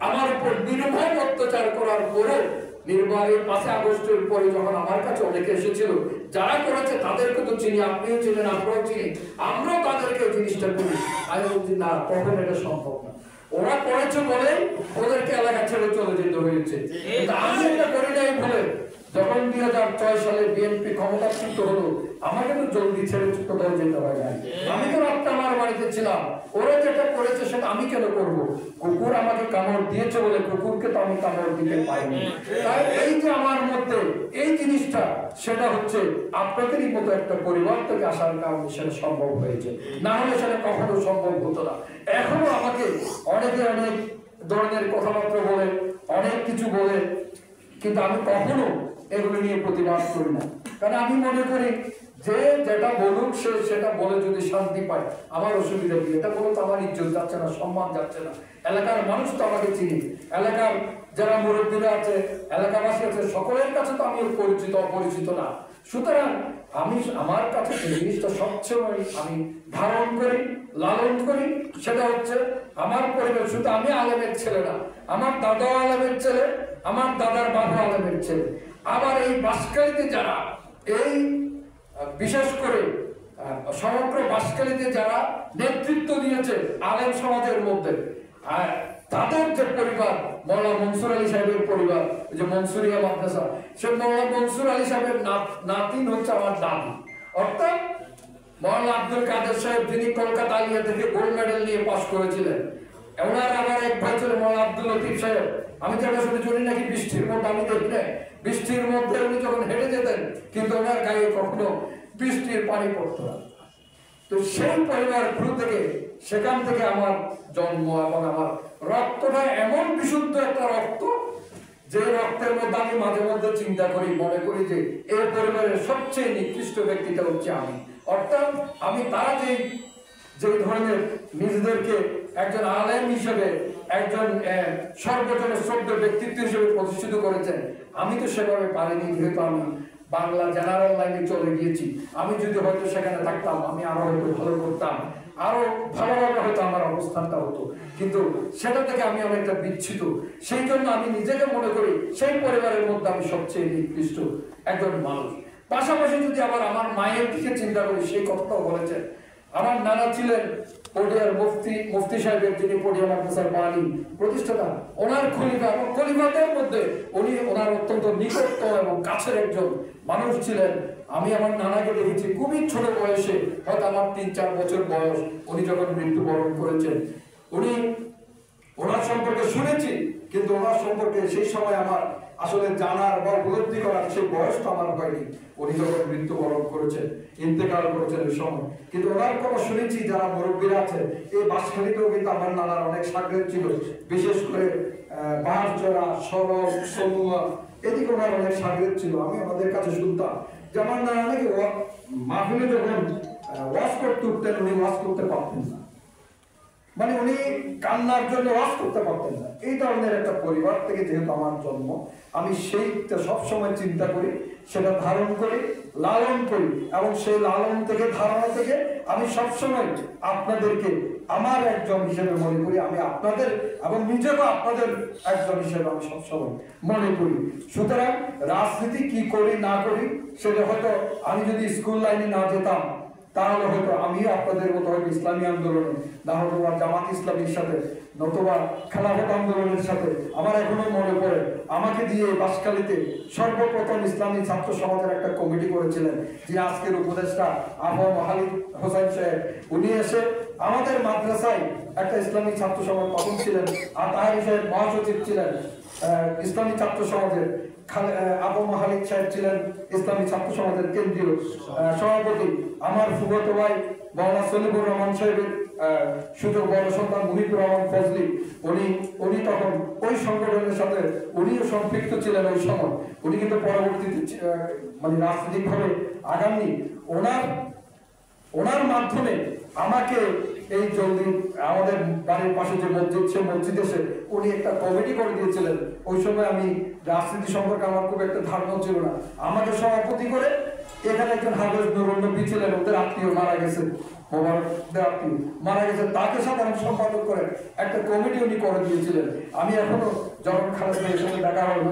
আমার উপর নির্ভয় অত্যাচার করার পরে নির্বাহের 5 আগস্টের পরে যখন আমার কাছে অনেকে এসেছিল, যারা করেছে তাদেরকে তো চিনি, আপনিও চিনেন, আমরাও চিনি, আমরাও তাদেরকে জিনিসটা করি। আমি বলছি না, কখন এটা সম্ভব না। ওরা করেছে বলে ওদেরকে এলাকা ছেড়ে চলে যেতে হয়েছে, কিন্তু আমি এটা করি নাই বলে যখন 2006 সালে বিএনপি ক্ষমতাচ্যুত হলো, আমাকে তো জলদি ছেড়ে কোথাও যেতে হয় না। আমি তো রাতটা আমার বাড়িতে ছিলাম, ওরা যেটা করেছে সেটা আমি কেন করবো? কুকুর আমাকে কামড় দিয়েছে বলে কুকুরকে তো আমি কামড় দিতে পারিনি। তাই এই যে আমার মধ্যে এই জিনিসটা, সেটা হচ্ছে আপনাদেরই মতো একটা পরিবার থেকে আসার কারণে সেটা সম্ভব হয়েছে, না হলে সেটা কখনো সম্ভব হতো না। এখনো আমাকে অনেকে অনেক ধরনের কথাবার্তা বলে, অনেক কিছু বলে, কিন্তু আমি কখনো এগুলো নিয়ে প্রতিবাদ করি না। কারণ আমি মনে করি যে যেটা বলুক সে সেটা বলে যদি শান্তি পায়, আমার অসুবিধা কি? এটা বলে তো আমার ইজ্জত যাচ্ছে না, সম্মান যাচ্ছে না। এলাকার মানুষ তো আমাকে চিনি, এলাকার যারা মুরব্বীরা আছে, এলাকাবাসী আছে, সকলের কাছে তো আমি পরিচিত অপরিচিত না। সুতরাং আমি আমার কাছে যে জিনিসটা সবসময় আমি ধারণ করি, লালন করি, সেটা হচ্ছে আমার পরিবার। শুধু আমি আলেমের ছেলে না, আমার দাদাও আলেমের ছেলে, আমার দাদার বাবা আলেমের ছেলে। আবার এই বাঁশখালীতে যারা, এই বিশেষ করে সমগ্র বাঁশখালীতে যারা নেতৃত্ব দিয়েছে আলেম সমাজের মধ্যে, তাদের যে পরিবার, মৌলানা মনসুর আলী সাহেবের পরিবার, যে মনসুরিয়া মাদ্রাসা, সে মৌলানা মনসুর আলী সাহেবের নাতিন হচ্ছে আমার দাদি। অর্থাৎ মৌলানা আব্দুল কাদের সাহেব, যিনি কলকাতা আলিয়া থেকে গোল্ড মেডেল নিয়ে পাস করেছিলেন, ওনার আবার এক ভাই ছিল মৌলানা আব্দুল লতিফ সাহেব। আমি যেটা শুনে শুনি নাকি বৃষ্টির মধ্যে, আমি দেখি না, বৃষ্টির মধ্যে উনি যখন হেঁটে যেতেন কিন্তু ওনার গায়ে কখনো বৃষ্টির পানি পড়তো না। তো সেই পরিবার গুলো থেকে, সেখান থেকে আমার জন্ম, এবং আমার রক্তটা এমন বিশুদ্ধ একটা রক্ত, যে রক্তের মধ্যে আমি মাঝে মধ্যে চিন্তা করি, মনে করি যে এই পরিবারের সবচেয়ে নিকৃষ্ট ব্যক্তিটা হচ্ছে আমি। অর্থাৎ আমি তারা যে ধরনের নিজেদেরকে একজন আলেম হিসেবে, একজন সর্বজন শ্রদ্ধ ব্যক্তিত্ব হিসেবে প্রতিষ্ঠিত করেছেন, আমি তো সেভাবে পারিনি। যেহেতু আমি বাংলা জেনারেল লাইনে চলে গিয়েছি, আমি যদি হয়তো সেখানে থাকতাম, আমি আরো হয়তো ভালো করতাম, আরো ভালোভাবে হয়তো আমার অবস্থানটা হতো, কিন্তু সেটা থেকে আমি অনেকটা বিচ্ছিত। সেই জন্য আমি নিজেকে মনে করি সেই পরিবারের মধ্যে আমি সবচেয়ে নিকৃষ্ট একজন মানুষ। পাশাপাশি যদি আবার আমার মায়ের দিকে চিন্তা করি, সেই কথাটাও বলেছেন। আমার নানা ছিলেন পটিয়ার মুফতি সাহেবের, যিনি পটিয়া মাদ্রাসার বাণী প্রতিষ্ঠাতা, ওনার খলিফা, এবং খলিফাদের মধ্যে উনি ওনার অত্যন্ত নিকটতম এবং কাছের একজন মানুষ ছিলেন। আমি আমার নানাকে দেখেছি খুবই ছোট বয়সে, হয়তো আমার 3-4 বছর বয়স, উনি যখন মৃত্যুবরণ করেছেন। ওনার সম্পর্কে শুনেছি, কিন্তু ওনার সম্পর্কে সেই সময় আমার আসলে জানার বা উপলব্ধি করার সেই বয়সটা আমার হয়নি। উনি যখন মৃত্যুবরণ করেছেন, ইন্তেকাল করেছেন ওই সময়, কিন্তু ওনার কথা শুনেছি যারা মুরব্বীরা আছে। এই বাঁশখালীতেও কিন্তু আমার নানার অনেক সাগরেদ ছিল, বিশেষ করে বাঁশজোড়া, সরব, সমুয়া, এদিকে ওনার অনেক সাগরেদ ছিল। আমি আমাদের কাছে শুনতাম যে আমার নানা নাকি মাহফিলে যখন ওয়াজ করতে উঠতেন, উনি ওয়াজ করতে পারতেন না, মানে উনি কান্নার জন্য ওয়াজ করতে পারতেন না। এই ধরনের একটা পরিবার থেকে যেহেতু আমার জন্ম, আমি সেইটা সবসময় চিন্তা করি, সেটা ধারণ করি, লালন করি, এবং সেই লালন থেকে, ধারণা থেকে আমি সবসময় আপনাদেরকে আমার একজন হিসেবে মনে করি। আমি আপনাদের এবং নিজেও আপনাদের একজন হিসেবে আমি সবসময় মনে করি। সুতরাং রাজনীতি কি করি না করি, সেটা হয়তো আমি যদি স্কুল লাইনে না যেতাম, তাহলে হয়তো আমিও আপনাদের মতো হয়তো ইসলামী আন্দোলনে, না হয়তো জামাত ইসলামীর সাথে, নতুবা খেলাফত আন্দোলনের সাথে। আমার এখনো মনে পড়ে, আমাকে দিয়ে বাঁশখালীতে সর্বপ্রথম ইসলামী ছাত্র সমাজের একটা কমিটি করেছিলেন, যে আজকের উপদেষ্টা আবু মাহালিক হোসেন সাহেব। উনি এসে আমাদের মাদ্রাসায় একটা ইসলামী ছাত্র সমাজ তখন ছিলেন, আর তাহারি সাহেব মহাসচিব ছিলেন ইসলামী ছাত্র সমাজের, আবু মাহালিক সাহেব ছিলেন ইসলামী ছাত্র সমাজের কেন্দ্রীয় সভাপতি, আমার ফুফাতো ভাই মাওলানা সলিমুর রহমান সাহেবের সুযোগ বড় সন্তান মুহিবুর রহমান ফজলি, উনি তখন ওই সংগঠনের সাথে উনিও সম্পৃক্ত ছিলেন ওই সময়। উনি কিন্তু পরবর্তীতে মানে রাজনৈতিকভাবে আগামী, ওনার মাধ্যমে আমাকে এই জলদি আমাদের বাড়ির পাশে যে মসজিদ, সে মসজিদ এসে উনি একটা কমিটি করে দিয়েছিলেন। ওই সময় আমি রাজনীতি সম্পর্কে আমার খুব একটা ধারণা ছিল না, আমাকে সভাপতি করে এখানে একজন হাফেজ নুরুল নবী ছিলেন, ওদের আত্মীয় মারা গেছে, মোবারক আপনি মারা গেছে, তাকে সাধারণ সম্পাদক করে একটা কমিটি উনি করে দিয়েছিলেন। আমি এখনো যখন খালেদ ভাইয়ের সাথে দেখা হলো